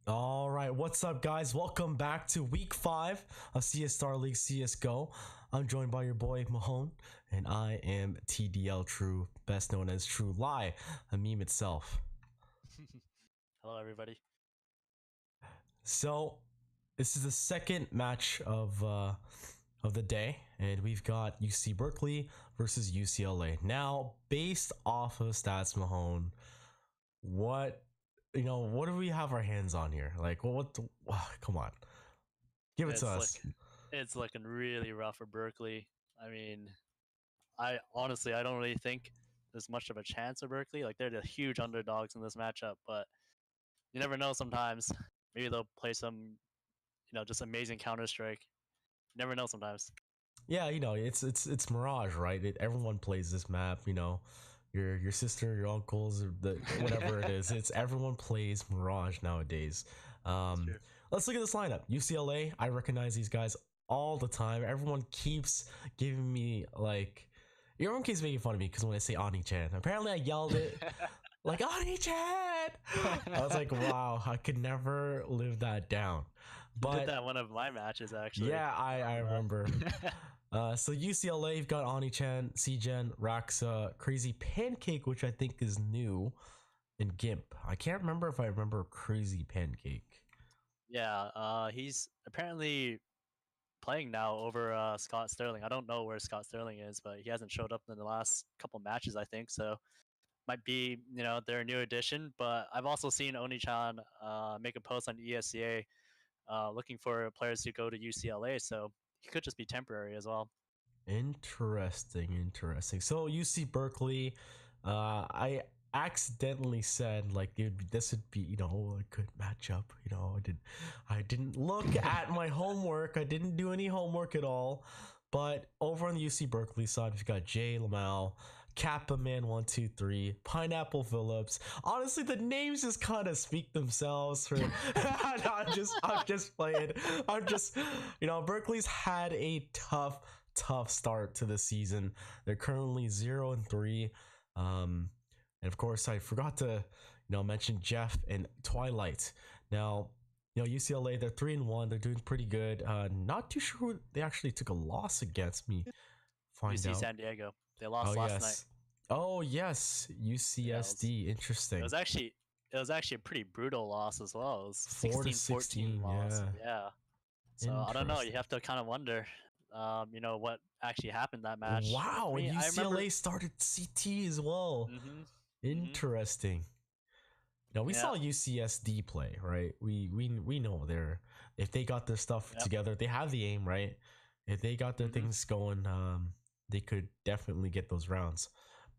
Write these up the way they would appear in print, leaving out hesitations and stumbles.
All right, what's up, guys? Welcome back to week 5 of CS Star League CSGO. I'm joined by your boy Mahone, and I am TDL True, best known as True Lie, a meme itself. Hello, everybody. So, this is the second match of the day, and we've got UC Berkeley versus UCLA. Now, based off of stats, Mahone, what what do we have our hands on here? Like, come on, give it to It's look, us. it's looking really rough for Berkeley. I mean, I don't really think there's much of a chance of Berkeley. Like they're the huge underdogs in this matchup, but you never know. Sometimes maybe they'll play some, just amazing Counter Strike. Never know sometimes. Yeah, it's Mirage, right? Everyone plays this map. Your sister, your uncles, or whatever it is. It's everyone plays Mirage nowadays. Um, let's look at this lineup. UCLA, I recognize these guys all the time. Everyone keeps giving me everyone keeps making fun of me because when I say Ani Chan, apparently I yelled it like Ani Chan. I was like, wow, I could never live that down. But did that one of my matches actually? Yeah, I remember. So UCLA, you've got Ani Chan, CGen, Raxa, Crazy Pancake, which I think is new, and Gimp. I can't remember if I remember Crazy Pancake. Yeah, he's apparently playing now over Scott Sterling. I don't know where Scott Sterling is, but he hasn't showed up in the last couple matches, I think. So might be, their new addition. But I've also seen Oni-chan make a post on ESCA looking for players to go to UCLA. So he could just be temporary as well. Interesting. So UC Berkeley, I accidentally said this would be a good matchup. I didn't look at my homework. I didn't do any homework at all. But over on the UC Berkeley side, we've got Jay Lamal, Kappa Man 123, Pineapple Phillips. Honestly, the names just kind of speak themselves. I'm just playing. Berkeley's had a tough start to the season. They're currently 0-3. And of course, I forgot to mention Jeff and Twilight. Now, UCLA, they're 3-1. They're doing pretty good. Not too sure who they actually took a loss against me. UC San Diego. They lost last night. Oh yes, UCSD. Interesting. It was actually a pretty brutal loss as well. It was 4-16 loss. Yeah. So I don't know. You have to kind of wonder, what actually happened that match. Wow, and UCLA started CT as well. Mm-hmm. Interesting. Now we saw UCSD play, right? We know if they got their stuff together, they have the aim, right? If they got their things going, they could definitely get those rounds.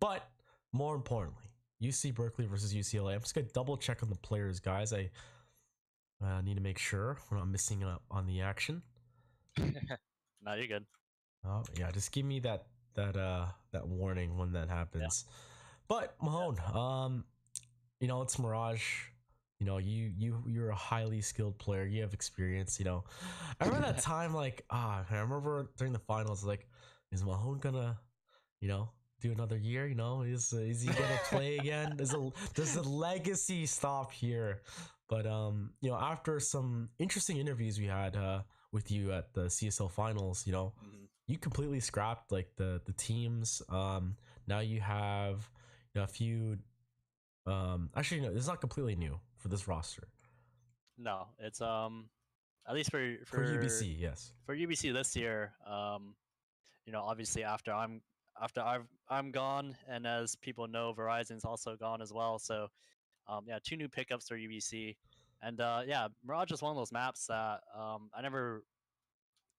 But more importantly, UC Berkeley versus UCLA. I'm just gonna double check on the players, guys. I need to make sure we're not missing up on the action. No, you're good. Oh yeah, just give me that warning when that happens. Yeah. But Mahone, it's Mirage. You're a highly skilled player. You have experience. I remember that time. I remember during the finals. Is Mahone gonna, do another year? Is he gonna play again? Does the legacy stop here? But after some interesting interviews we had with you at the CSL finals, you completely scrapped the teams. Now you have a few. Actually, no, it's not completely new for this roster. No, it's at least for UBC, yes. For UBC this year, obviously after I'm gone, and as people know, Verizon's also gone as well. So, 2 new pickups for UBC, and Mirage is one of those maps that I never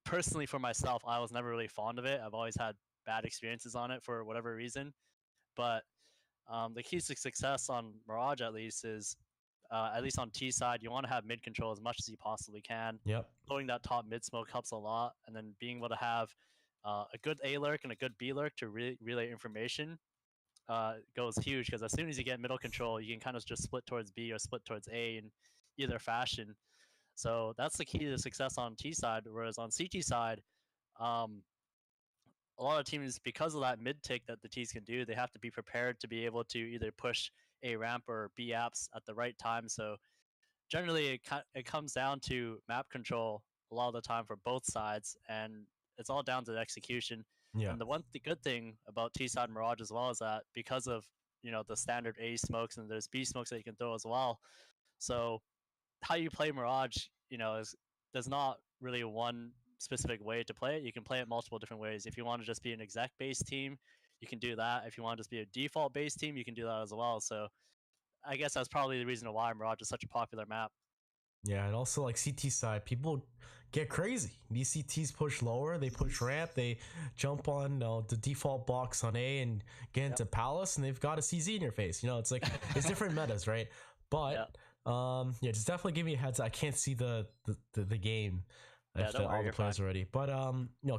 personally for myself I was never really fond of it. I've always had bad experiences on it for whatever reason, but the key to success on Mirage at least is at least on T side, you want to have mid control as much as you possibly can. Yep. Pulling that top mid smoke helps a lot, and then being able to have a good A lurk and a good B lurk to relay information goes huge, because as soon as you get middle control, you can kind of just split towards B or split towards A in either fashion. So that's the key to success on T side. Whereas on CT side, a lot of teams, because of that mid tick that the T's can do, they have to be prepared to be able to either push A ramp or B apps at the right time. So generally it comes down to map control a lot of the time for both sides, and it's all down to the execution. Yeah. And the good thing about T side Mirage as well is that because of the standard A smokes and there's B smokes that you can throw as well. So how you play Mirage, is there's not really one specific way to play it. You can play it multiple different ways. If you want to just be an exec based team, you can do that. If you want to just be a default based team, you can do that as well. So I guess that's probably the reason why Mirage is such a popular map. Yeah, and also like CT side, people get crazy. These CTs push lower, they push ramp, they jump on the default box on A and get into Palace, and they've got a CZ in your face. It's like it's different metas, right? But yeah, just definitely give me a heads. I can't see the game if don't worry, all the you're players fine. are ready. But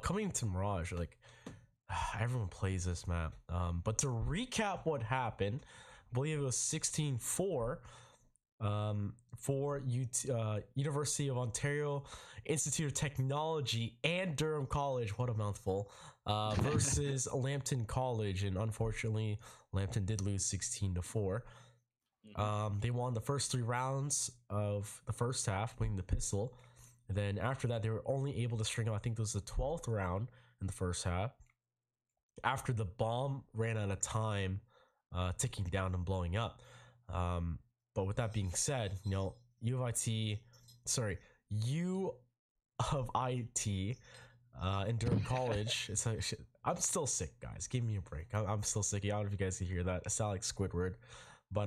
coming to Mirage, like everyone plays this map. But to recap what happened, I believe it was 16-4 for University of Ontario Institute of Technology and Durham College. What a mouthful! Versus Lambton College, and unfortunately, Lambton did lose 16-4. They won the first 3 rounds of the first half, winning the pistol. And then after that, they were only able to string out, I think it was the 12th round in the first half. After the bomb ran out of time, ticking down and blowing up. But with that being said, U of IT in Durham College. I'm still sick, guys. Give me a break. I'm still sick. I don't know if you guys can hear that. I sound like Squidward, but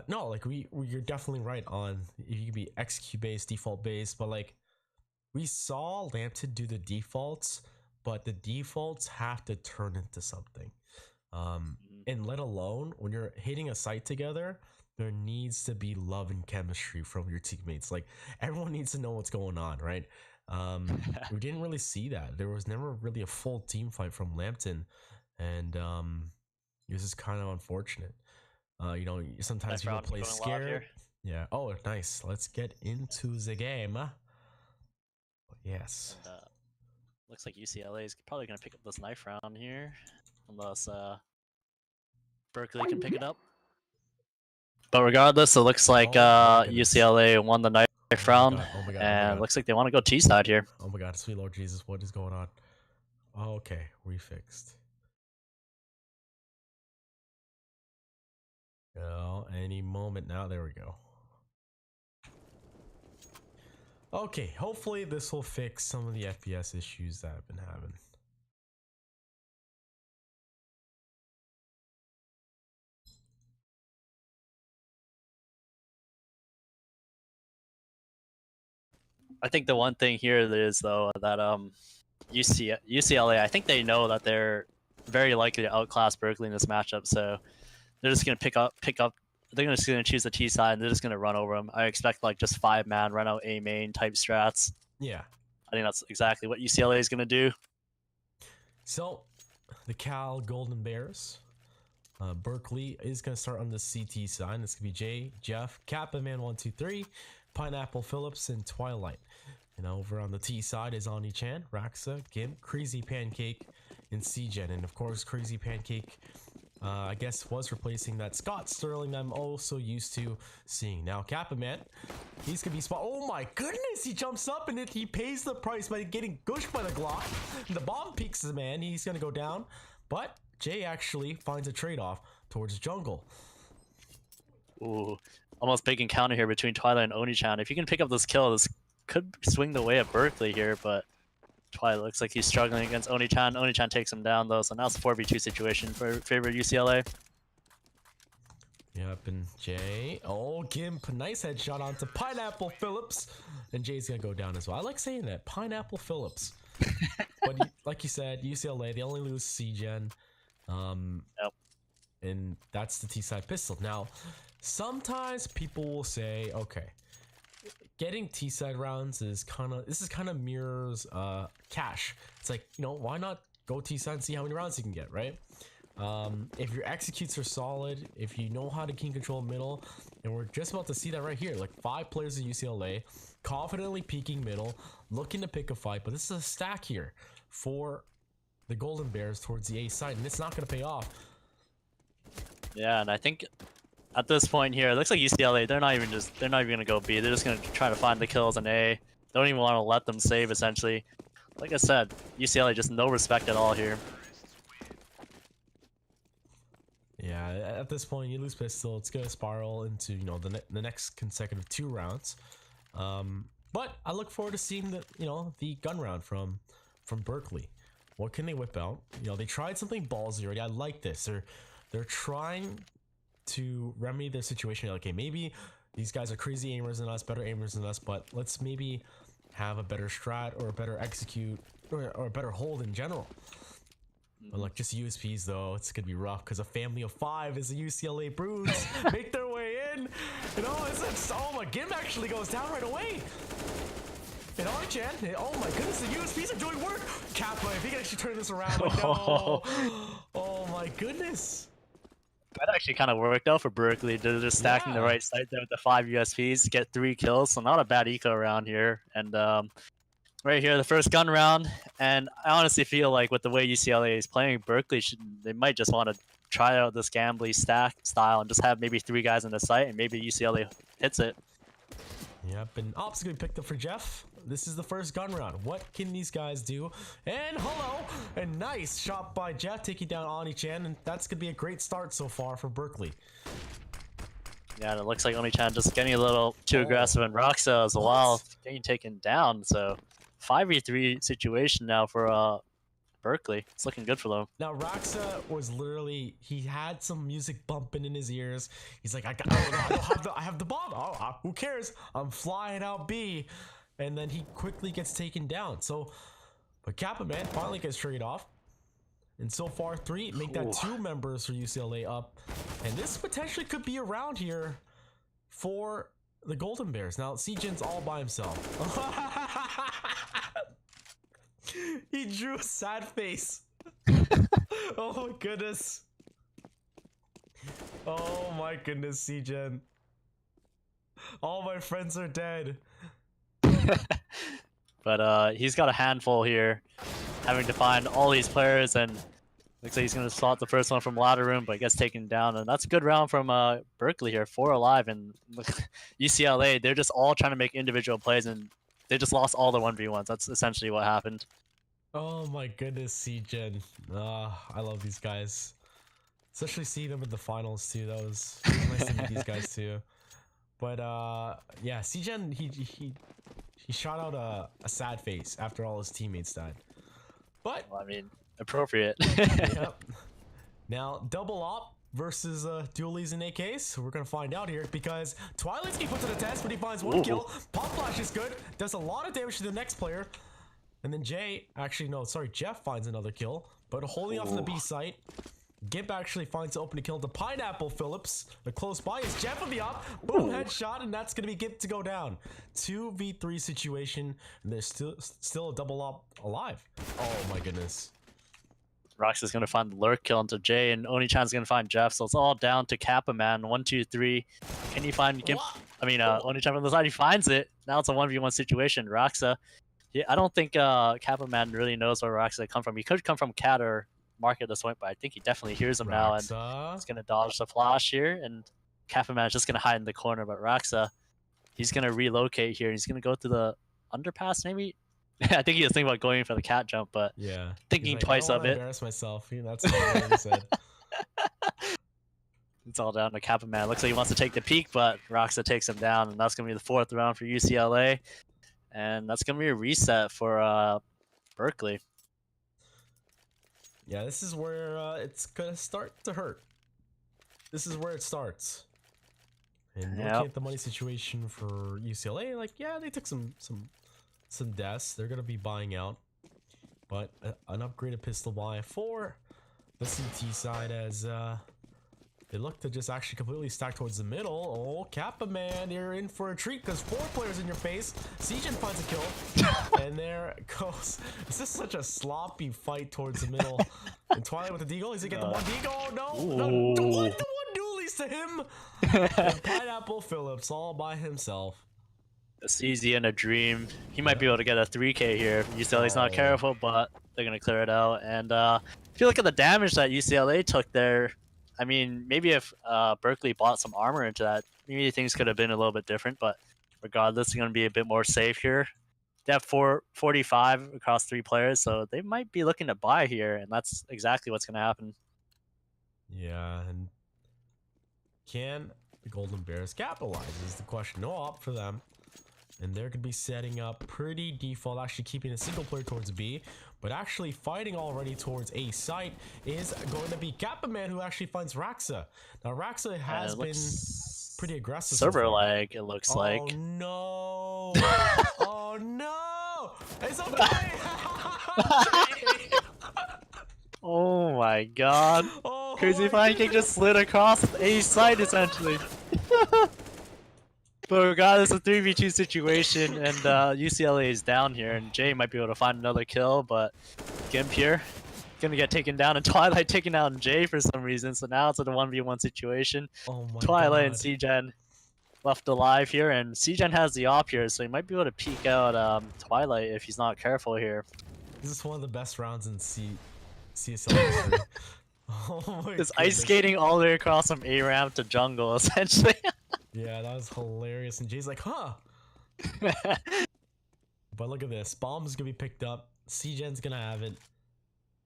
no, like you're definitely right on. You can be execute based, default based, but like we saw Lambton do the defaults, but the defaults have to turn into something. And let alone when you're hitting a site together, there needs to be love and chemistry from your teammates. Like everyone needs to know what's going on, right? We didn't really see that. There was never really a full team fight from Lambton, and this is kind of unfortunate. Sometimes Nice people round play going live here. scared. Yeah. Oh, nice. Let's get into the game. Yes. And, looks like UCLA is probably going to pick up this knife round here, unless Berkeley can pick it up. But regardless, it looks like UCLA won the knife round, and it looks like they want to go T side here. Oh my God, sweet Lord Jesus, what is going on? Oh, okay, refixed. Any moment now. There we go. Okay, hopefully this will fix some of the FPS issues that I've been having. I think the one thing here is though that UCLA, I think they know that they're very likely to outclass Berkeley in this matchup, so they're just gonna pick up. They're just gonna choose the T side, and they're just gonna run over them. I expect like just 5-man run out A main type strats. Yeah, I think that's exactly what UCLA is gonna do. So, the Cal Golden Bears. Berkeley is going to start on the CT side. This could be Jay, Jeff, Kappa Man 123, Pineapple Phillips, and Twilight. And over on the T side is Ani Chan, Raxa, Gimp, Crazy Pancake, and C-Gen. And of course, Crazy Pancake, I guess, was replacing that Scott Sterling that I'm also used to seeing. Now, Kappa Man, he's going to be spot. Oh my goodness, he jumps up and he pays the price by getting gushed by the Glock. The bomb peeks the man. He's going to go down. But Jay actually finds a trade-off towards jungle. Ooh, almost big encounter here between Twilight and Oni-chan. If you can pick up this kill, this could swing the way of Berkeley here, but Twilight looks like he's struggling against Oni-chan. Oni-chan takes him down though, so now it's a 4v2 situation for favor UCLA. Yep, and Jay. Oh, Gimp. Nice headshot onto Pineapple Phillips. And Jay's going to go down as well. I like saying that. Pineapple Phillips. But like you said, UCLA, they only lose C-Gen. Yep. And that's the T-side pistol. Now, sometimes people will say, okay, getting T-side rounds is kind of mirrors cash. It's like, why not go T-side and see how many rounds you can get, right? If your executes are solid, if you know how to king control middle, and we're just about to see that right here, like 5 players in UCLA confidently peeking middle, looking to pick a fight, but this is a stack here for the Golden Bears towards the A side, and it's not going to pay off. Yeah, and I think at this point here, it looks like UCLA. They're not even gonna go B. They're just gonna try to find the kills in A. Don't even want to let them save essentially. Like I said, UCLA just no respect at all here. Yeah, at this point, you lose pistol. It's gonna spiral into the next consecutive 2 rounds. But I look forward to seeing the gun round from Berkeley. What can they whip out? They tried something ballsy already. I like this. They're trying to remedy their situation. Like, okay, maybe these guys are crazy aimers than us, better aimers than us, but let's maybe have a better strat or a better execute or a better hold in general. But like, just USPs though, it's gonna be rough because a family of 5 is the UCLA Brutes make their way in. Oh my, Gim actually goes down right away. And Archan, oh my goodness, the USPs are doing work. Kappa, if he can actually turn this around, but no. Oh my goodness. That actually kind of worked out for Berkeley. They're just stacking the right side there with the 5 USPs, get 3 kills, so not a bad eco around here. And right here, the first gun round, and I honestly feel like with the way UCLA is playing, Berkeley they might just want to try out this gambly stack style and just have maybe 3 guys in the site, and maybe UCLA hits it. Yep, and Ops gonna be picked up for Jeff. This is the first gun round. What can these guys do? And hello, and nice shot by Jeff taking down Oni-chan, and that's gonna be a great start so far for Berkeley. Yeah, and it looks like Oni-chan just getting a little too aggressive, and Roxa as well getting taken down. So 5v3 situation now for Berkeley. It's looking good for them. Now Roxa was literally, he had some music bumping in his ears. He's like, I have the bomb. Oh, who cares? I'm flying out B. And then he quickly gets taken down. So, but Kappa man finally gets traded off. And so far 3 make that 2 members for UCLA up. And this potentially could be around here for the Golden Bears. Now Sejin's all by himself. He drew a sad face. Oh my goodness. Oh my goodness, Sejin. All my friends are dead. But he's got a handful here, having to find all these players, and looks like he's going to spot the first one from ladder room, but gets taken down. And that's a good round from Berkeley here, 4 alive. And UCLA, they're just all trying to make individual plays, and they just lost all the 1v1s. That's essentially what happened. Oh my goodness, Sejin. I love these guys. Especially seeing them in the finals too. That was nice to meet these guys too. But yeah, Sejin, he shot out a sad face after all his teammates died. But well, I mean, appropriate. Yep. Now double op versus dualies and AKs. So we're gonna find out here because Twilight's getting put to the test, but he finds 1 kill. Pop flash is good. Does a lot of damage to the next player. And then Jeff finds another kill, but holding off on the B site. Gimp actually finds the opening kill to Pineapple Phillips. The close by is Jeff with the op. Boom, headshot, and that's gonna be Gimp to go down. 2v3 situation, and there's still a double op alive. Oh my goodness. Rox is gonna find the lurk kill into Jay, and Oni-chan's gonna find Jeff. So it's all down to Kappa man. 1, 2, 3. Can he find Gimp? I mean, Oni-chan from the side. He finds it. Now it's a 1v1 situation. Roxa. Yeah, I don't think Kappa man really knows where Roxa come from. He could come from Cat or Mark at this point, but I think he definitely hears him now, and he's gonna dodge the flash here. And Kappa man is just gonna hide in the corner, but Roxa, he's gonna relocate here. He's gonna go to the underpass, maybe. I think he was thinking about going for the cat jump, but yeah, thinking twice of it. Embarrass myself. That's what he said. It's all down to Kappa man. Looks like he wants to take the peek, but Roxa takes him down, and that's gonna be the 4th round for UCLA. And that's gonna be a reset for Berkeley. Yeah, this is where it's gonna start to hurt. This is where it starts. And looking at the money situation for UCLA, like, yeah, they took some deaths. They're gonna be buying out, but an upgraded pistol buy for the CT side as they look to just actually completely stack towards the middle. Oh, Kappa man, you're in for a treat because 4 players in your face. Sejin finds a kill, and there it goes. This is such a sloppy fight towards the middle. And Twilight with the deagle. He's gonna get the 1 deagle. Oh, no, the one dualies to him. And Pineapple Phillips all by himself. It's easy in a dream. He might be able to get a 3K here. UCLA's not careful, but they're gonna clear it out. And if you look at the damage that UCLA took there, I mean, maybe if Berkeley bought some armor into that, maybe things could have been a little bit different. But regardless, it's going to be a bit more safe here. They have 45 across 3 players, so they might be looking to buy here, and that's exactly what's going to happen. Yeah, and can the Golden Bears capitalize is the question. No op for them. And they're going to be setting up pretty default, actually keeping a single player towards B, but actually fighting already towards A site is going to be Kappa Man, who actually finds Raxa. Now, Raxa has been pretty aggressive server so far. lag, it looks like. Oh, no. Oh, no. It's okay. Oh, my God. Oh, Crazy Pancake just slid across A site, essentially. But regardless, a 3v2 situation, and UCLA is down here, and Jay might be able to find another kill, but Gimp here gonna get taken down, and Twilight taking out Jay for some reason, so now it's a 1v1 situation. Oh my Twilight God. and CGen left alive here, and CGen has the op here, so he might be able to peek out Twilight if he's not careful here. This is one of the best rounds in CSL history. Oh my It's goodness. ice skating all the way across from A ramp to jungle, essentially. Yeah, that was hilarious. And Jay's like, huh? But look at this. Bomb's gonna be picked up. CGen's gonna have it.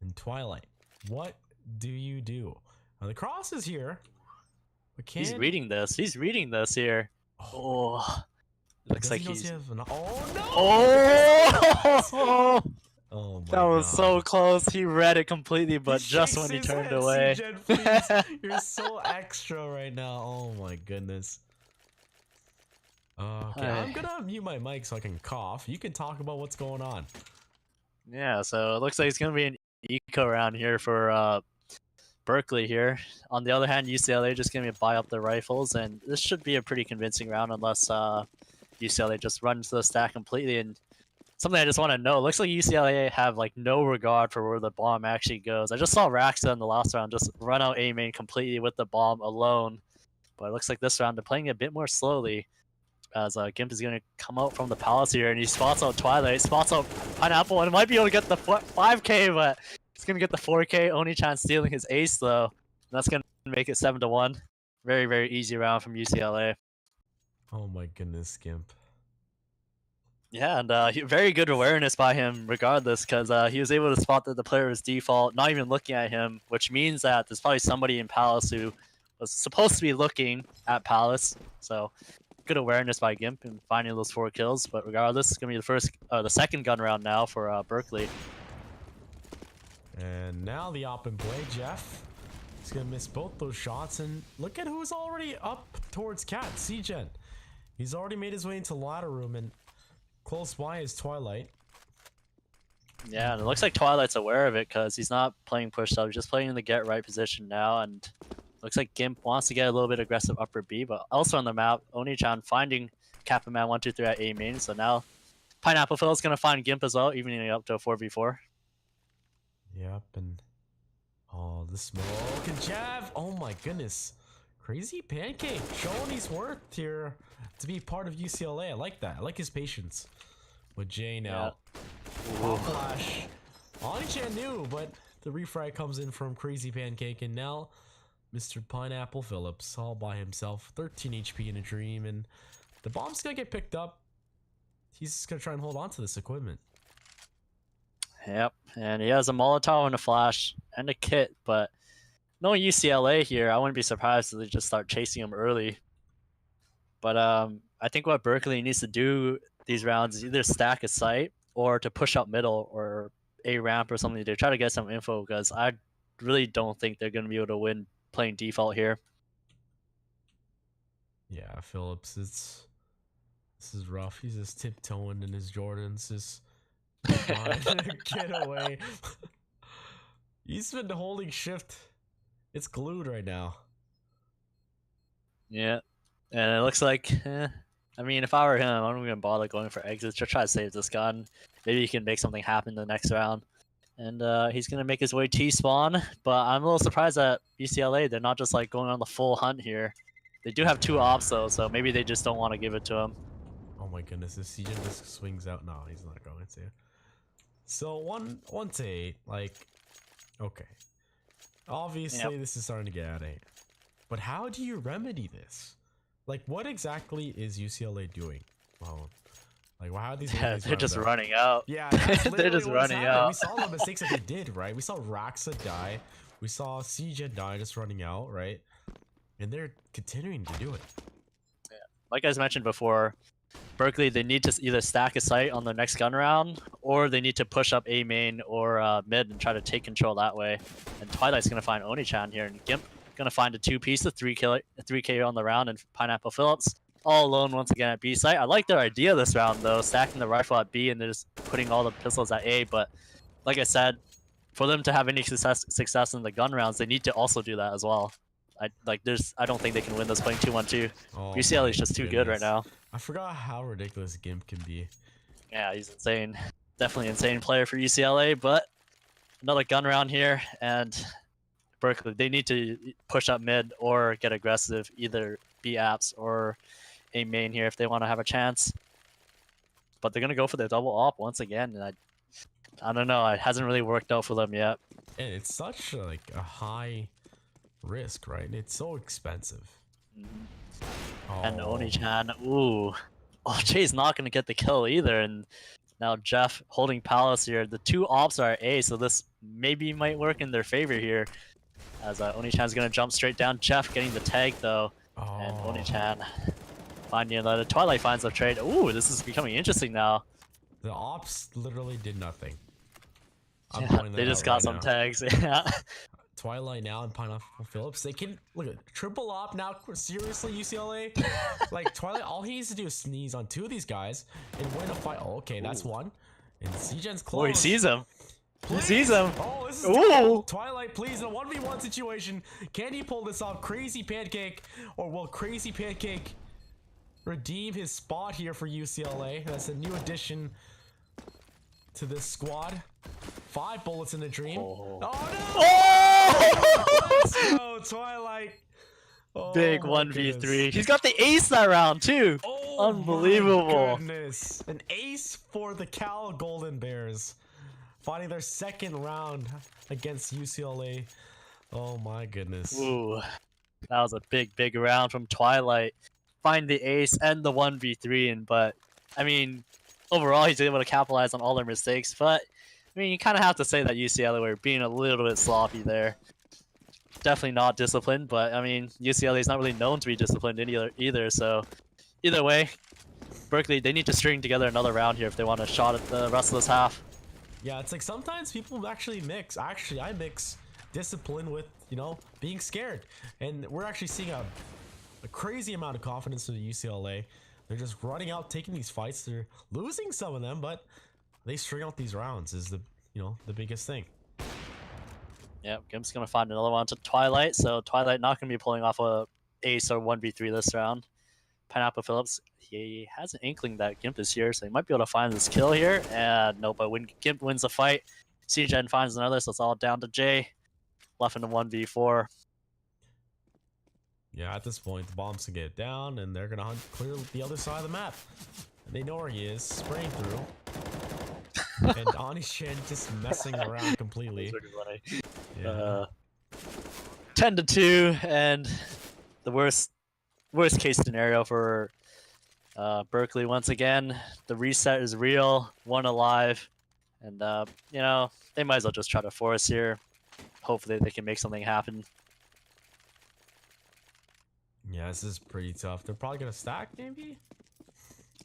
And Twilight, what do you do? Now the cross is here. But He's reading this. He's reading this here. Oh. Looks like he's... Oh, no! Oh! Oh my That was God. so close. He read it completely, but He just shakes when he his turned head. away. CGen, please. You're so extra right now. Oh my goodness. Okay, I'm gonna mute my mic so I can cough. You can talk about what's going on. Yeah, so it looks like it's gonna be an eco round here for Berkeley here. On the other hand, UCLA just gonna buy up the rifles, and this should be a pretty convincing round unless UCLA just runs the stack completely. And something I just want to know, it looks like UCLA have like no regard for where the bomb actually goes. I just saw Raxa in the last round just run out A main completely with the bomb alone, but it looks like this round they're playing a bit more slowly, as Gimp is going to come out from the palace here, and he spots out Twilight, spots out Pineapple, and might be able to get the 5k, but he's going to get the 4k, only chance stealing his ace though, and that's going to make it 7-1. Very, very easy round from UCLA. Oh my goodness, Gimp. Yeah, and very good awareness by him regardless, because he was able to spot that the player was default, not even looking at him, which means that there's probably somebody in Palace who was supposed to be looking at Palace, so good awareness by Gimp and finding those 4 kills. But regardless, it's gonna be the second gun round now for Berkeley. And now the op in play, Jeff. He's gonna miss both those shots, and look at who's already up towards Cat, CGen. He's already made his way into ladder room, and close by is Twilight. Yeah, and it looks like Twilight's aware of it because he's not playing push up, he's just playing in the get right position now, and looks like Gimp wants to get a little bit aggressive upper B, but also on the map, Oni-chan finding Kappa Man 123 at A main, so now Pineapple Phil's gonna find Gimp as well, evening up to a 4v4. Yep, and oh, the smoke and jab. Oh my goodness. Crazy Pancake showing his worth here to be part of UCLA. I like that. I like his patience with Jay now. Yeah. Flash. Oni-chan knew, but the refrag comes in from Crazy Pancake, and now Mr. Pineapple Phillips all by himself. 13 HP in a dream, and the bomb's gonna get picked up. He's just gonna try and hold on to this equipment. Yep, and he has a Molotov and a flash and a kit, but knowing UCLA here, I wouldn't be surprised if they just start chasing him early. But I think what Berkeley needs to do these rounds is either stack a site or to push up middle or A ramp or something to try to get some info, because I really don't think they're going to be able to win playing default here. Yeah, Phillips, this is rough. He's just tiptoeing in his Jordans, just get away. He's been holding shift. It's glued right now. Yeah, and it looks like, I mean, if I were him, I'm not gonna bother going for exits. Just try to save this gun. Maybe he can make something happen the next round. And he's gonna make his way T-spawn, but I'm a little surprised at UCLA. They're not just like going on the full hunt here. They do have 2 ops though, so maybe they just don't want to give it to him. Oh my goodness, if CJ just swings out, no, he's not going to. So 1-8, like, okay. Obviously, this is starting to get out of hand. But how do you remedy this? Like, what exactly is UCLA doing? Well, like, how are these? Yeah, these they're just out? running out. Yeah, that's They're literally just what's running happening. out. We saw the mistakes that they did, right? We saw Raxa die. We saw CJ die just running out, right? And they're continuing to do it. Yeah. Like I mentioned before, Berkeley, they need to either stack a site on their next gun round, or they need to push up A main or mid and try to take control that way. And Twilight's going to find Oni-chan here, and Gimp going to find a 2-piece, a 3K on the round, and Pineapple Phillips all alone once again at B site. I like their idea this round, though, stacking the rifle at B and they're just putting all the pistols at A, but like I said, for them to have any success in the gun rounds, they need to also do that as well. I don't think they can win this playing 2-1-2. Oh, UCLA is just too good right now. I forgot how ridiculous Gimp can be. Yeah, he's insane. Definitely insane player for UCLA, but another gun round here, and Berkeley, they need to push up mid or get aggressive, either B apps or A main here if they want to have a chance. But they're going to go for the double op once again, and I don't know, it hasn't really worked out for them yet. And it's such like a high risk, right? It's so expensive. And Oni-chan, ooh. Oh, Jay's not going to get the kill either, and now Jeff holding Palace here. The two ops are A, so this maybe might work in their favor here. As Oni-chan's going to jump straight down. Jeff getting the tag, though. And Oni-chan finding another. Twilight finds the trade. Ooh, this is becoming interesting now. The ops literally did nothing. Yeah, they just got some tags. Yeah. Twilight now and Pineapple Phillips. They can look at triple op now. Seriously, UCLA. Like Twilight, all he needs to do is sneeze on two of these guys and win a fight. Oh, okay, that's one. And CGen's close. Oh, he sees him. Please. He sees him. Oh, this is Ooh. Twilight, please, in a 1v1 situation. Can he pull this off? Crazy Pancake, or will Crazy Pancake redeem his spot here for UCLA? That's a new addition to this squad. 5 bullets in a dream. Oh no! Oh! Let's go, Twilight. Oh, big 1v3. He's got the ace that round too. Oh, unbelievable. My goodness. An ace for the Cal Golden Bears. Finding their second round against UCLA. Oh my goodness. Ooh. That was a big round from Twilight. Find the ace and the 1v3, but I mean, overall he's able to capitalize on all their mistakes, but I mean, you kind of have to say that UCLA were being a little bit sloppy there. Definitely not disciplined, but I mean, UCLA is not really known to be disciplined either. So, either way, Berkeley, they need to string together another round here if they want a shot at the rest of this half. Yeah, it's like sometimes people actually mix. Actually, I mix discipline with, you know, being scared. And we're actually seeing a crazy amount of confidence in the UCLA. They're just running out, taking these fights. They're losing some of them, but they string out these rounds is the biggest thing. Yeah, Gimp's gonna find another one to Twilight, so Twilight not gonna be pulling off a ace or 1v3 this round. Pineapple Phillips, he has an inkling that Gimp is here, so he might be able to find this kill here. And no, but when Gimp wins the fight, CGen finds another, so it's all down to Jay. Left in a 1v4. Yeah, at this point, the bombs can get down, and they're gonna hunt clear the other side of the map. And they know where he is, spraying through. And Oni-chan just messing around completely. Yeah. 10-2, and the worst case scenario for Berkeley once again. The reset is real, one alive, and you know, they might as well just try to force here. Hopefully they can make something happen. Yeah, this is pretty tough. They're probably gonna stack, maybe?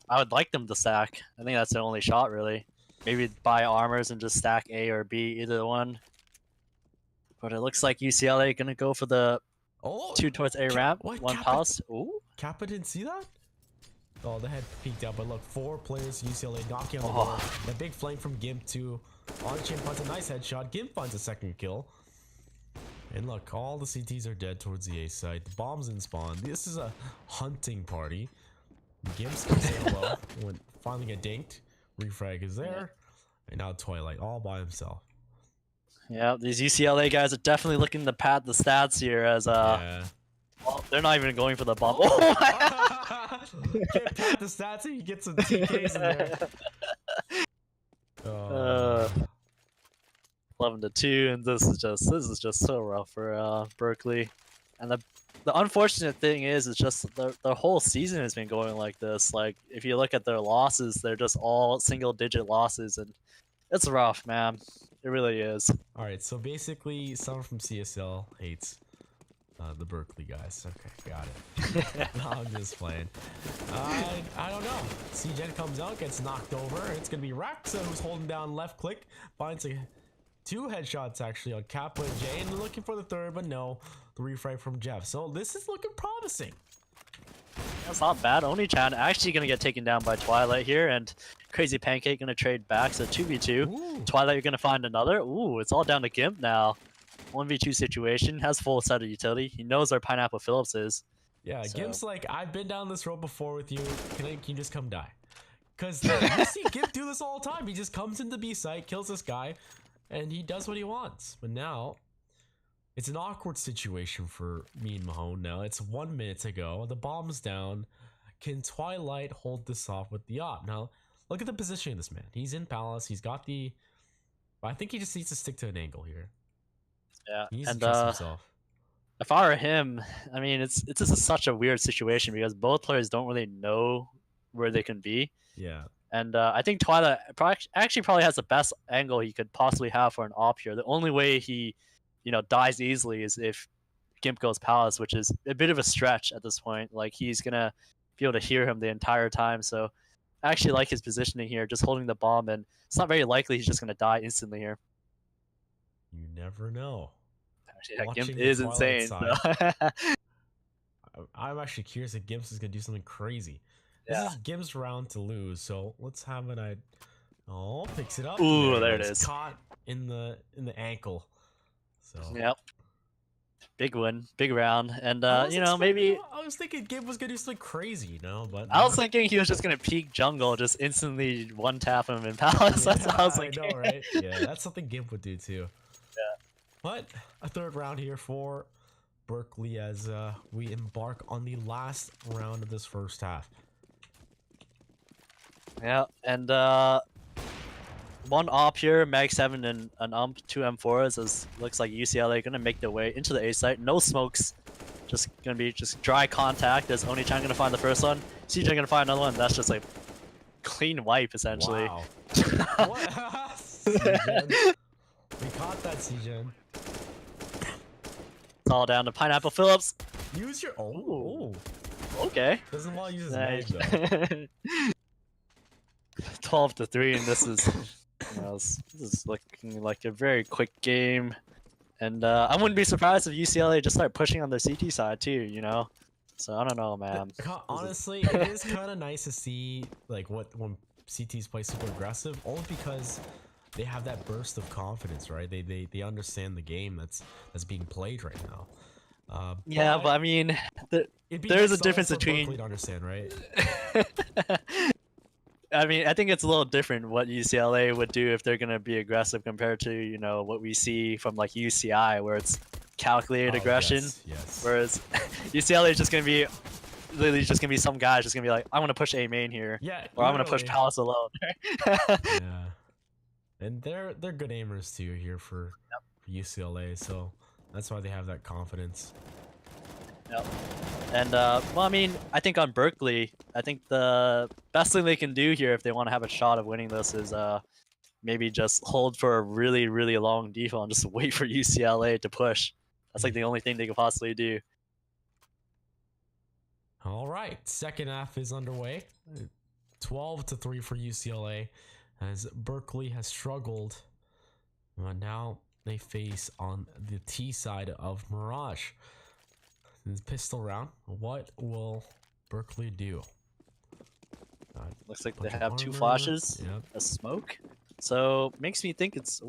I would like them to stack. I think that's the only shot, really. Maybe buy armors and just stack A or B, either one. But it looks like UCLA gonna go for the 2 towards A ramp, 1 palace. Ooh. Kappa didn't see that? Oh, the head peeked out, but look, 4 players UCLA knocking on the ball. A big flank from Gimp too. Oni-chan finds a nice headshot. Gimp finds a second kill. And look, all the CTs are dead towards the A side. The bomb's in spawn. This is a hunting party. Gimp's gonna say hello when finally get dinked. Refrag is there. And now Twilight all by himself. Yeah, these UCLA guys are definitely looking to pad the stats here as well, they're not even going for the bomb. Can't pad the stats and you get some TKs in there. 11-2, and this is just so rough for Berkeley. And the unfortunate thing is just the whole season has been going like this. Like if you look at their losses, they're just all single-digit losses, and it's rough, man. It really is. All right, so basically, someone from CSL hates the Berkeley guys. Okay, got it. No, I'm just playing. I don't know. C-Gen comes out, gets knocked over. It's gonna be Rex who's holding down left click, finds two headshots actually on Kappa and Jay, and looking for the third, but no, the refrag from Jeff. So this is looking promising. That's not bad. Oni-chan actually gonna get taken down by Twilight here, and Crazy Pancake gonna trade back. So 2v2. Ooh. Twilight, you're gonna find another. Ooh, it's all down to Gimp now. 1v2 situation, has full set of utility. He knows where Pineapple Phillips is. Yeah, so. Gimp's like, I've been down this road before with you. Can you just come die? Because you see Gimp do this all the time. He just comes into B site, kills this guy, and he does what he wants. But now, it's an awkward situation for me and Mahone now. It's 1 minute to go. The bomb's down. Can Twilight hold this off with the op? Now, look at the position of this man. He's in Palace. He's got the... I think he just needs to stick to an angle here. Yeah, He needs to trust himself. If I were him, I mean, it's just such a weird situation because both players don't really know where they can be. Yeah. And I think Twilight probably has the best angle he could possibly have for an op here. The only way he, dies easily is if Gimp goes Palace, which is a bit of a stretch at this point. Like he's gonna be able to hear him the entire time. So I actually like his positioning here, just holding the bomb, and it's not very likely he's just gonna die instantly here. You never know. Yeah, Gimp is insane. So. I'm actually curious if Gimp's is gonna do something crazy. This is Gimp's round to lose, so let's have an idea. Oh, picks it up. Ooh, there it is. Caught in the ankle. So. Yep. Big win, big round, and maybe I was thinking Gimp was gonna do something crazy, but I was thinking he was just gonna peek jungle, just instantly one tap him in Palace. That's what I was thinking. I know, right? Yeah, that's something Gimp would do too. Yeah. But a third round here for Berkeley as we embark on the last round of this first half. Yeah, and one op here, Mag 7 and an ump, 2 M4s, as looks like UCLA gonna make their way into the A site. No smokes, just gonna be dry contact. As Oni-chan gonna find the first one, CJ gonna find another one. That's just like clean wipe essentially. Wow. What? C-Gen. We caught that, C-Gen. It's all down to Pineapple Phillips. Use your Okay. Doesn't want to use his mag though. 12-3, and this is this is looking like a very quick game. And I wouldn't be surprised if UCLA just start pushing on their CT side too. So I don't know, man. Honestly, it is kind of nice to see like when CTs play super aggressive, only because they have that burst of confidence, right? They understand the game that's being played right now. Yeah, but I mean, there's a difference between. To understand, right? I mean, I think it's a little different what UCLA would do if they're gonna be aggressive compared to what we see from like UCI, where it's calculated aggression. Yes. Whereas UCLA is just gonna be literally just gonna be some guys just gonna be like, I'm gonna push A main here, yeah, or I'm gonna push Palace alone. Yeah, and they're good aimers too here for UCLA, so that's why they have that confidence. Yep. And well, I mean, I think on Berkeley, I think the best thing they can do here if they want to have a shot of winning this is maybe just hold for a really, really long default and just wait for UCLA to push. That's like the only thing they could possibly do. All right, second half is underway. 12-3 for UCLA as Berkeley has struggled. Now they face on the T side of Mirage. Pistol round. What will Berkeley do? Looks like they have 2 flashes, a smoke. So makes me think it's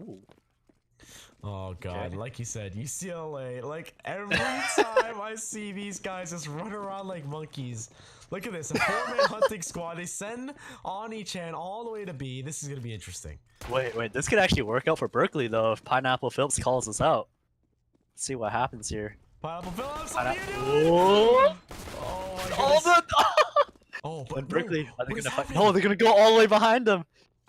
Oh god, okay. Like you said, UCLA, like every time I see these guys just run around like monkeys. Look at this, a 4-man hunting squad. They send Oni-chan all the way to B. This is gonna be interesting. Wait, this could actually work out for Berkeley though if Pineapple Phillips calls us out. Let's see what happens here. Pineapple Phillips! Oh my god! Oh, but Berkeley, are they gonna fight? No, they're gonna go all the way behind them.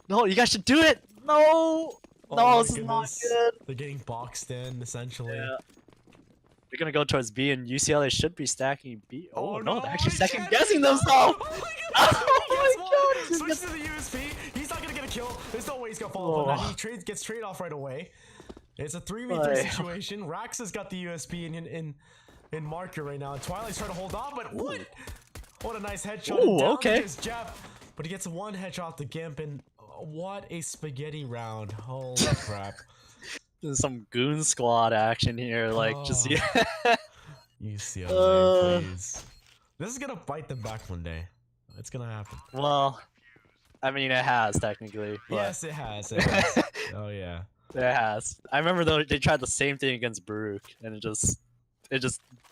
No, you guys should do it. No. Oh No, my this is not goodness. good. They're getting boxed in, essentially. Yeah. They're gonna go towards B, and UCLA should be stacking B. Oh, no, they're actually they second can't guessing beat that. themselves. Oh my Oh goodness, my he god, gets he's one. gonna Switches to the USP. He's not gonna get a kill. There's no way he's gonna follow Oh. up on that. He gets trade off right away. It's a 3v3 Like- situation. Rax has got the USP in marker right now. Twilight's trying to hold on, but what? What a nice headshot. Ooh, And down okay. goes Jeff. But he gets one headshot off the Gimp, and what a spaghetti round. Holy crap. There's some goon squad action here. Like, just Oh. yeah. UCLA, please. This is gonna bite them back one day. It's gonna happen. Well, I mean, it has technically. But Yes, it has. It has. Oh yeah. it has. I remember though they tried the same thing against Baruch, and it just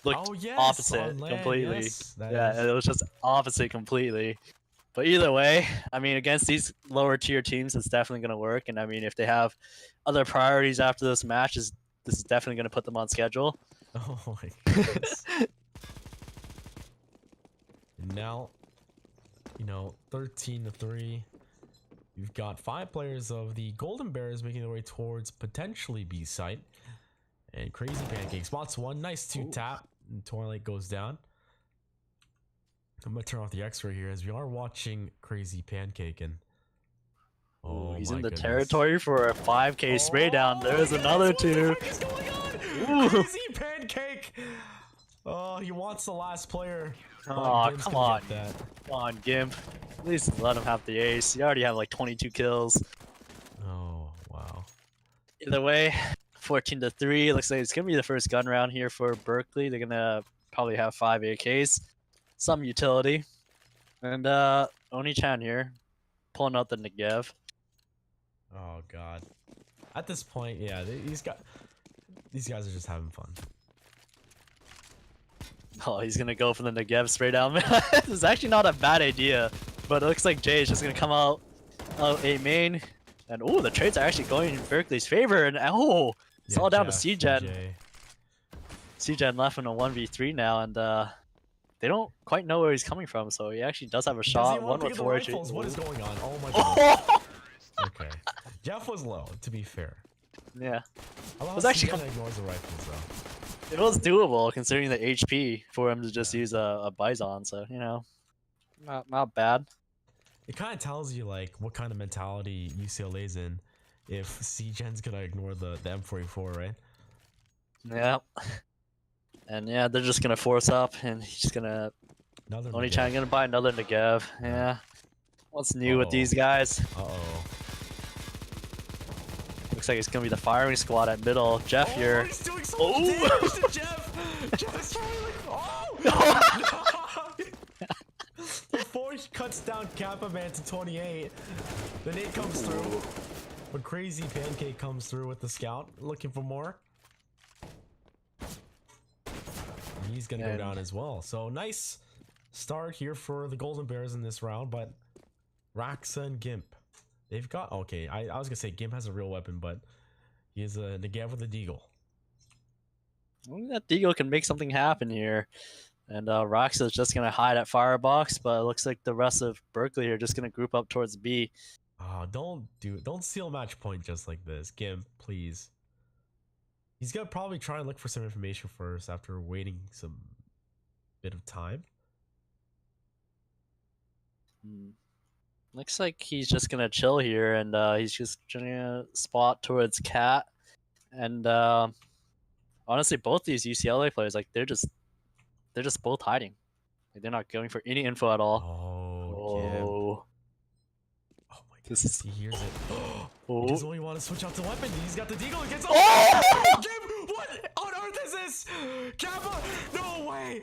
looked Oh yes, opposite on land, completely. yes, that Yeah, is. it was just opposite completely. But either way, I mean, against these lower tier teams, it's definitely going to work. And I mean, if they have other priorities after this match, this is definitely going to put them on schedule. Oh my goodness. And now, 13-3. You've got 5 players of the Golden Bears making their way towards potentially B site. And Crazy Pancake spots one. Nice 2 tap. And Twilight goes down. I'm going to turn off the X-ray here as we are watching Crazy Pancake. And Oh, he's my in the goodness. territory for a 5k spray down. There's another What the 2. fuck is going on? Ooh. Crazy Pancake. Oh, he wants the last player. Oh, Gimp's come gonna on. get that. Come on, Gimp. At least let him have the ace. You already have like 22 kills. Oh, wow. Either way, 14-3. Looks like it's gonna be the first gun round here for Berkeley. They're gonna probably have 5 AKs, some utility, and Oni-chan here pulling out the Negev. Oh god. At this point, yeah, these guys are just having fun. Oh, he's gonna go for the Negev spray down. This is actually not a bad idea, but it looks like Jay is just gonna come out A main, and oh, the trades are actually going in Berkeley's favor, and oh, it's all down to C-Gen. C-Gen left in a 1v3 now, and they don't quite know where he's coming from, so he actually does have a shot. One with 4 rifles. What is going on? Oh my god. Okay. Jeff was low, to be fair. Yeah, I love was how actually C-Gen ignores the rifles though. it was doable considering the HP for him to just use a Bison, so not bad. It kind of tells you like what kind of mentality UCLA's in if C-Gen's gonna ignore the M44, right? Yeah. And yeah, they're just gonna force up, and he's just gonna Another Oni-chan gonna buy another Negev. Yeah. What's new with these guys? Uh-oh. Looks like it's gonna be the firing squad at middle. Jeff here. He's doing so much damage to Jeff! Jeff is trying like, oh! Before he cuts down Kappa Man to 28, the nade comes through. But Crazy Pancake comes through with the scout, looking for more. And he's gonna go down as well. So nice start here for the Golden Bears in this round, but Raxa and Gimp, they've got okay. I was gonna say Gimp has a real weapon, but he is a Negev with a deagle. I think that Deagle can make something happen here. And Raxa is just gonna hide at Firebox, but it looks like the rest of Berkeley are just gonna group up towards B. Oh, don't steal match point just like this, Gimp, please. He's gonna probably try and look for some information first after waiting some bit of time. Looks like he's just gonna chill here, and he's just gonna spot towards Cat. And honestly, both these UCLA players, like they're just both hiding. Like, they're not going for any info at all. Oh, Gimp. Oh, Oh my goodness, he hears it. oh. He doesn't really want to switch out the weapon. He's got the deagle against. Oh! Gimp, what on earth is this? Kappa, no way.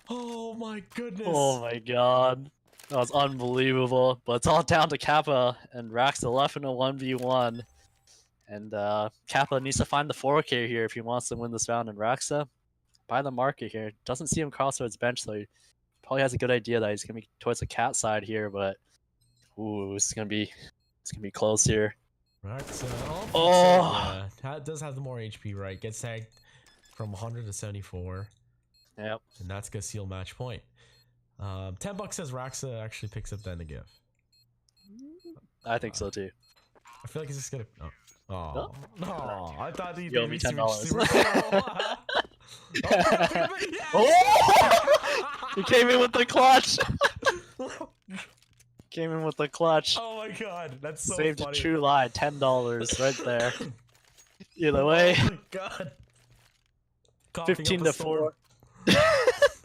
Oh my goodness. Oh my god. That was unbelievable. But it's all down to Kappa, and Raxa left in a 1v1. And Kappa needs to find the 4K here if he wants to win this round. And Raxa, by the market here, doesn't see him cross towards bench, so he probably has a good idea that he's gonna be towards the Cat side here. But ooh, it's gonna be close here. Raxa, Oh! yeah, does have the more HP, right? Gets tagged from 100 to 74. Yep. And that's gonna seal match point. $10 says Raxa actually picks up that Negev. I think so too. I feel like he's just gonna. Oh, No? Oh no! I thought You owe they'd me be $10. super slow. Oh, Oh! He came in with the clutch. yes! Came in with the clutch. Oh my god, that's so Saved a funny. true lie. $10 right there. Either way, Oh my god. Coughing up 15 a to storm. 4.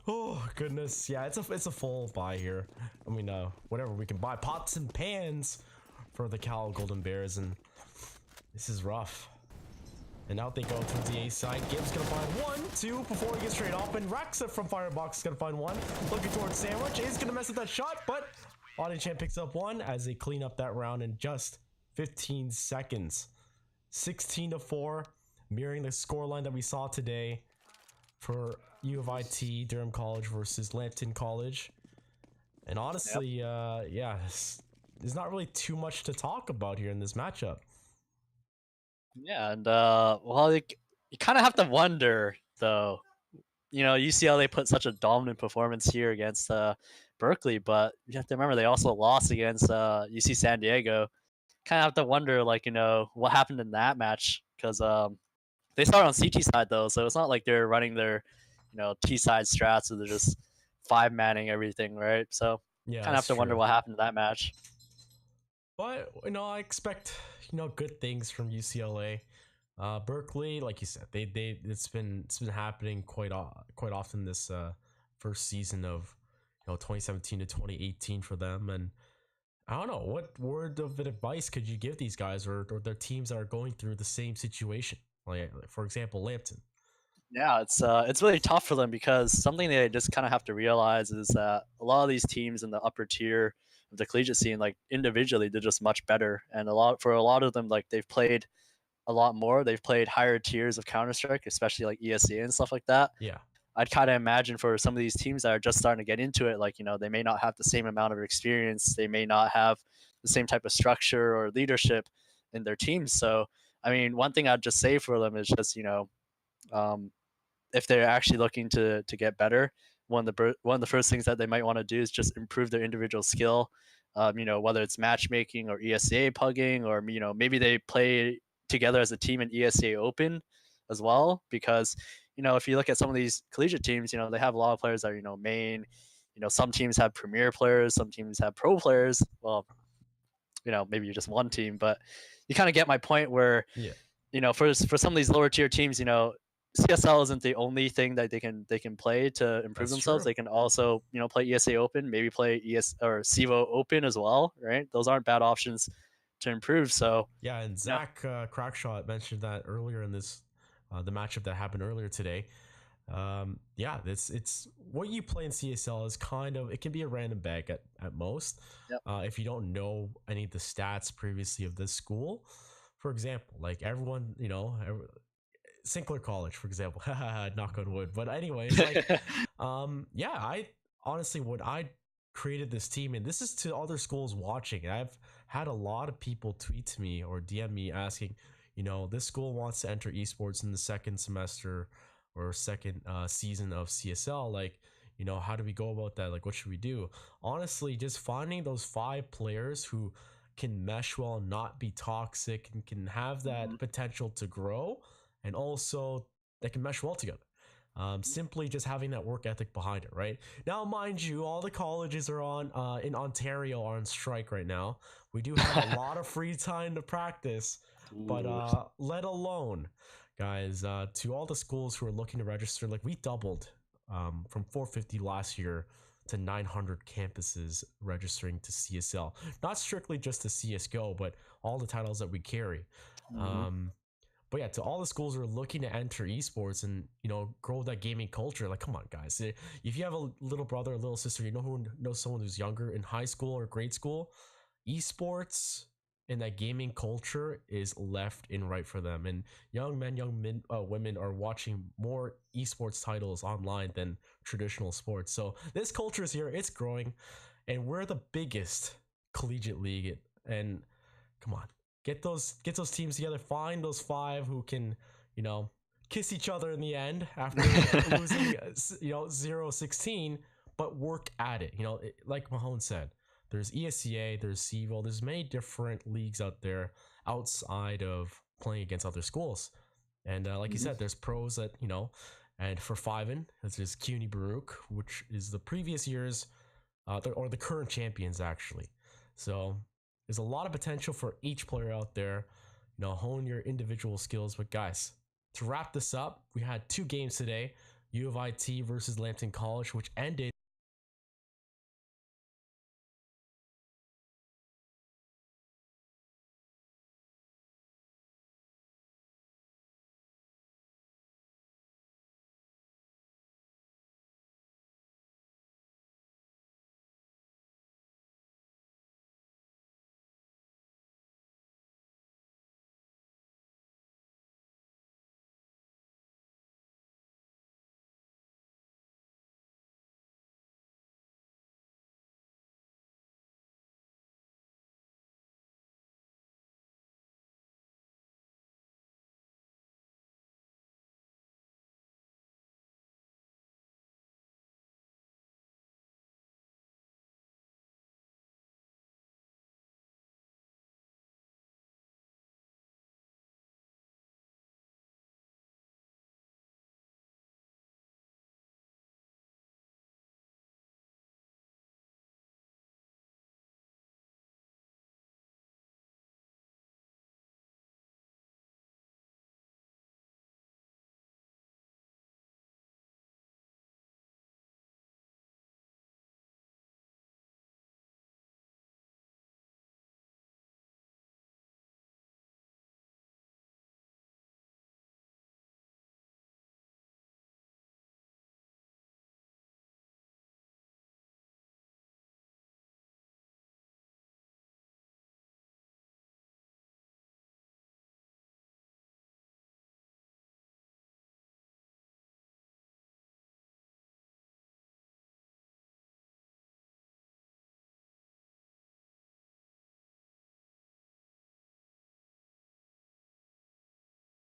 Oh goodness, yeah, it's a full buy here. I mean, whatever we can buy, pots and pans for the Cal Golden Bears, and this is rough. And out they go towards the A side. Gibbs gonna find 1, 2 before he gets straight off, and Raxa from Firebox is gonna find 1. Looking towards Sandwich is gonna mess with that shot, but Audinchamp picks up 1 as they clean up that round in just 15 seconds. 16 to 4, mirroring the scoreline that we saw today for U of IT Durham College versus Lambton College. And honestly, yeah, there's not really too much to talk about here in this matchup. Yeah, and well, you kind of have to wonder though. You know, UCLA put such a dominant performance here against Berkeley, but you have to remember they also lost against UC San Diego. Kind of have to wonder, like, what happened in that match because they start on CT side though, so it's not like they're running their T side strats, so they're just five manning everything, right? So Yeah, kind of have that's to wonder true. what happened to that match. But I expect good things from UCLA. Berkeley, like you said, it's been happening quite often this first season of 2017 to 2018 for them. And I don't know, what word of advice could you give these guys or their teams that are going through the same situation? Like for example, Lambton. Yeah, it's really tough for them because something they just kind of have to realize is that a lot of these teams in the upper tier of the collegiate scene, like individually, they're just much better, and a lot of them, like they've played a lot more. They've played higher tiers of Counter Strike, especially like ESEA and stuff like that. Yeah. I'd kind of imagine for some of these teams that are just starting to get into it, like they may not have the same amount of experience, they may not have the same type of structure or leadership in their teams. So, I mean, one thing I'd just say for them is just um, if they're actually looking to get better, one of the first things that they might want to do is just improve their individual skill. Whether it's matchmaking or ESA pugging, or maybe they play together as a team in ESA Open as well. Because if you look at some of these collegiate teams, they have a lot of players that are main. Some teams have premier players, some teams have pro players. Well, maybe you're just one team, but you kind of get my point where Yeah. for some of these lower tier teams, CSL isn't the only thing that they can play to improve That's themselves. true. They can also play ESA Open, maybe play or CEVO Open as well, right? Those aren't bad options to improve. So Yeah, and yeah, Zach Crackshot mentioned that earlier in this the matchup that happened earlier today. Yeah, it's what you play in CSL is kind of, it can be a random bag at most. yep. If you don't know any of the stats previously of this school, for example, like everyone, Sinclair College, for example, knock on wood. But anyways, like, yeah, I honestly, when I created this team, and this is to other schools watching, and I've had a lot of people tweet to me or DM me asking, this school wants to enter esports in the second semester or second season of CSL. Like, how do we go about that? Like, what should we do? Honestly, just finding those 5 players who can mesh well, not be toxic, and can have that Mhm. potential to grow, and also they can mesh well together. Simply just having that work ethic behind it, right? Now, mind you, all the colleges are on in Ontario are on strike right now. We do have a lot of free time to practice, but Ooh. let alone, guys, to all the schools who are looking to register, like we doubled from 450 last year to 900 campuses registering to CSL. Not strictly just to CS:GO, but all the titles that we carry. Mhm. Um, but yeah, to all the schools who are looking to enter esports and grow that gaming culture, like come on, guys. If you have a little brother or little sister, who knows someone who's younger in high school or grade school, esports and that gaming culture is left and right for them. And young men, women are watching more esports titles online than traditional sports. So this culture is here, it's growing, and we're the biggest collegiate league. And come on, get those teams together. Find those 5 who can, kiss each other in the end after losing, 0-16, but work at it. Like Mahone said, there's ESEA, there's CEVO, there's many different leagues out there outside of playing against other schools. And like you said, there's pros that, and for Fiven, this is CUNY Baruch, which is the previous year's, or the current champions, actually. So there's a lot of potential for each player out there. Hone your individual skills. But guys, to wrap this up, we had 2 games today: U of IT versus Lambton College, which ended